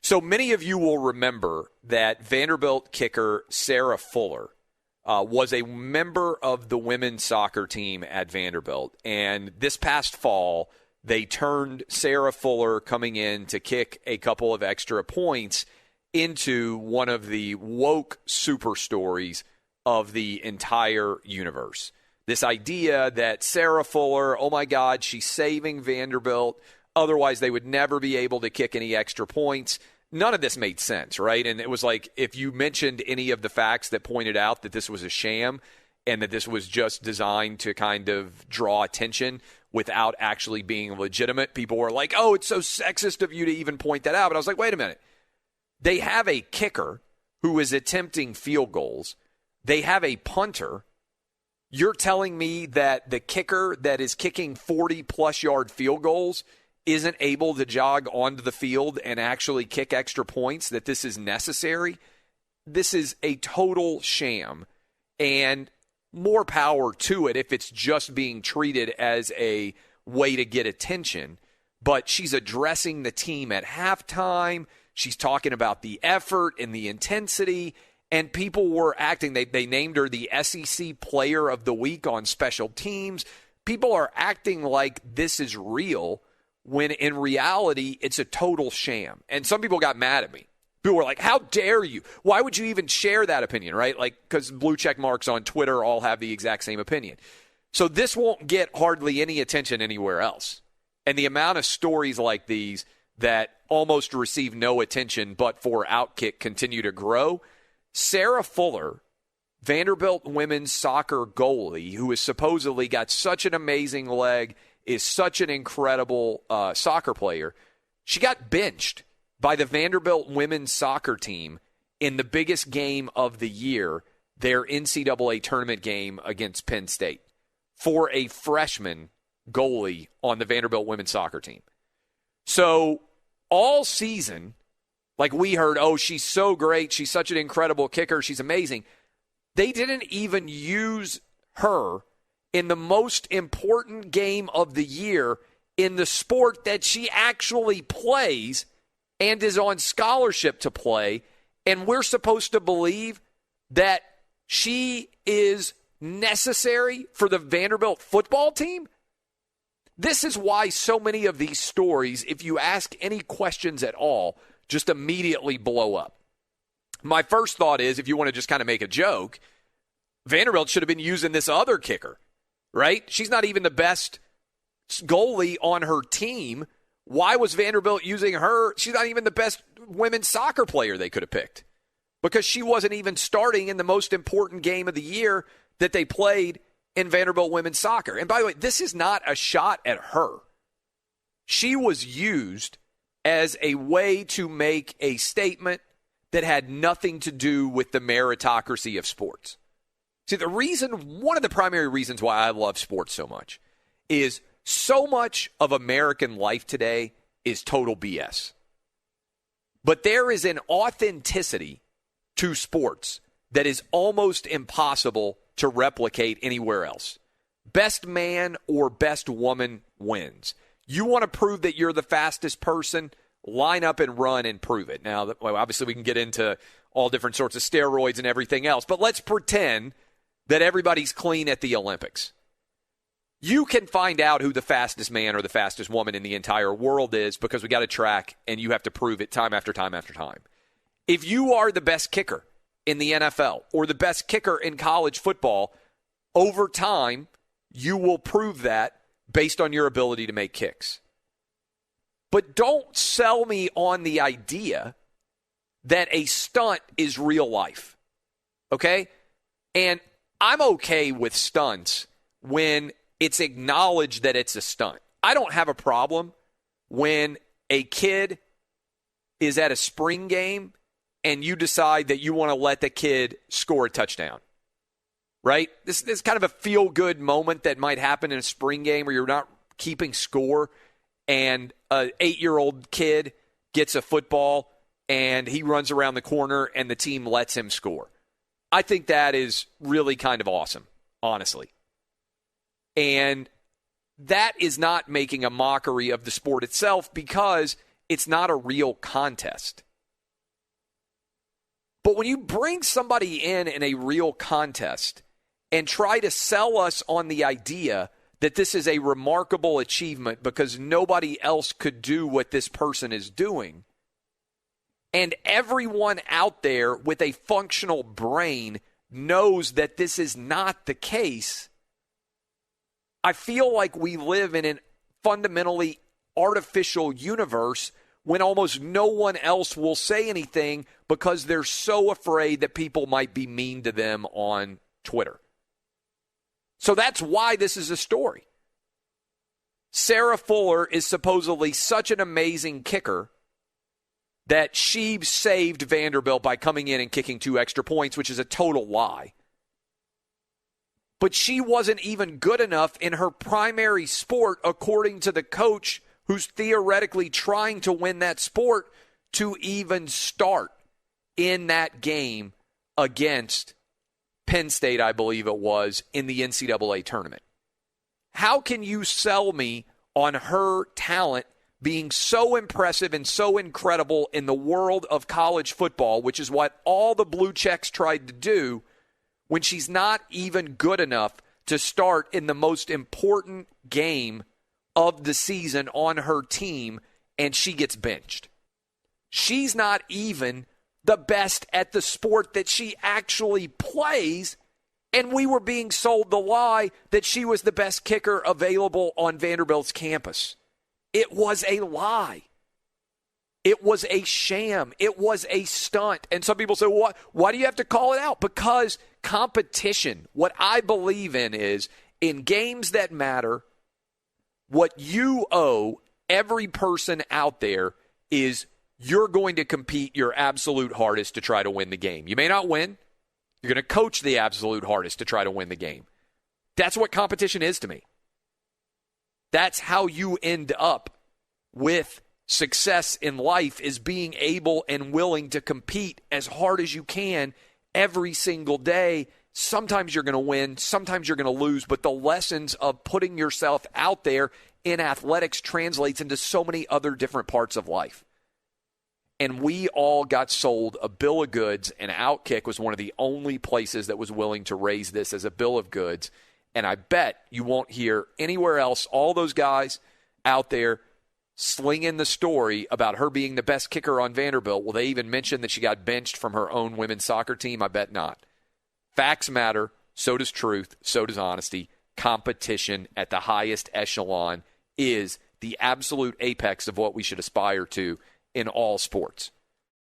So many of you will remember that Vanderbilt kicker Sarah Fuller was a member of the women's soccer team at Vanderbilt. And this past fall, they turned Sarah Fuller coming in to kick a couple of extra points into one of the woke super stories of the entire universe. This idea that Sarah Fuller, oh my God, she's saving Vanderbilt. Otherwise, they would never be able to kick any extra points. None of this made sense, right? And it was like if you mentioned any of the facts that pointed out that this was a sham and that this was just designed to kind of draw attention without actually being legitimate, people were like, oh, it's so sexist of you to even point that out. But I was like, wait a minute. They have a kicker who is attempting field goals. They have a punter. You're telling me that the kicker that is kicking 40-plus yard field goals isn't able to jog onto the field and actually kick extra points, that this is necessary? This is a total sham, and more power to it if it's just being treated as a way to get attention. But she's addressing the team at halftime. She's talking about the effort and the intensity, and people were acting. They named her the SEC Player of the Week on special teams. People are acting like this is real, when in reality, it's a total sham. And some people got mad at me. People were like, how dare you? Why would you even share that opinion, right? Like, because blue check marks on Twitter all have the exact same opinion. So this won't get hardly any attention anywhere else. And the amount of stories like these that almost receive no attention but for Outkick continue to grow. Sarah Fuller, Vanderbilt women's soccer goalie, who has supposedly got such an amazing leg, is such an incredible soccer player. She got benched by the Vanderbilt women's soccer team in the biggest game of the year, their NCAA tournament game against Penn State, for a freshman goalie on the Vanderbilt women's soccer team. So all season, like we heard, oh, she's so great. She's such an incredible kicker. She's amazing. They didn't even use her in the most important game of the year in the sport that she actually plays and is on scholarship to play. And we're supposed to believe that she is necessary for the Vanderbilt football team? This is why so many of these stories, if you ask any questions at all, just immediately blow up. My first thought is, if you want to just kind of make a joke, Vanderbilt should have been using this other kicker, right? She's not even the best goalie on her team. Why was Vanderbilt using her? She's not even the best women's soccer player they could have picked, because she wasn't even starting in the most important game of the year that they played in Vanderbilt women's soccer. And by the way, this is not a shot at her. She was used as a way to make a statement that had nothing to do with the meritocracy of sports. See, one of the primary reasons why I love sports so much is so much of American life today is total BS. But there is an authenticity to sports that is almost impossible to replicate anywhere else. Best man or best woman wins. You want to prove that you're the fastest person? Line up and run and prove it. Now, obviously, we can get into all different sorts of steroids and everything else, but let's pretend that everybody's clean at the Olympics. You can find out who the fastest man or the fastest woman in the entire world is, because we got a track and you have to prove it time after time after time. If you are the best kicker in the NFL or the best kicker in college football, over time, you will prove that based on your ability to make kicks. But don't sell me on the idea that a stunt is real life, okay? And I'm okay with stunts when it's acknowledged that it's a stunt. I don't have a problem when a kid is at a spring game and you decide that you want to let the kid score a touchdown, right? This is kind of a feel-good moment that might happen in a spring game where you're not keeping score, and an 8-year-old kid gets a football and he runs around the corner and the team lets him score. I think that is really kind of awesome, honestly. And that is not making a mockery of the sport itself, because it's not a real contest. But when you bring somebody in a real contest and try to sell us on the idea that this is a remarkable achievement because nobody else could do what this person is doing, and everyone out there with a functional brain knows that this is not the case, I feel like we live in a fundamentally artificial universe when almost no one else will say anything because they're so afraid that people might be mean to them on Twitter. So that's why this is a story. Sarah Fuller is supposedly such an amazing kicker that she saved Vanderbilt by coming in and kicking 2 extra points, which is a total lie. But she wasn't even good enough in her primary sport, according to the coach who's theoretically trying to win that sport, to even start in that game against Penn State, I believe it was, in the NCAA tournament. How can you sell me on her talent being so impressive and so incredible in the world of college football, which is what all the blue checks tried to do, when she's not even good enough to start in the most important game of the season on her team, and she gets benched? She's not even the best at the sport that she actually plays, and we were being sold the lie that she was the best kicker available on Vanderbilt's campus. It was a lie. It was a sham. It was a stunt. And some people say, well, why do you have to call it out? Because competition, what I believe in is, in games that matter, what you owe every person out there is you're going to compete your absolute hardest to try to win the game. You may not win. You're going to coach the absolute hardest to try to win the game. That's what competition is to me. That's how you end up with success in life, is being able and willing to compete as hard as you can every single day. Sometimes you're going to win, sometimes you're going to lose, but the lessons of putting yourself out there in athletics translates into so many other different parts of life. And we all got sold a bill of goods, and Outkick was one of the only places that was willing to raise this as a bill of goods. And I bet you won't hear anywhere else all those guys out there slinging the story about her being the best kicker on Vanderbilt. Will they even mention that she got benched from her own women's soccer team? I bet not. Facts matter. So does truth. So does honesty. Competition at the highest echelon is the absolute apex of what we should aspire to in all sports.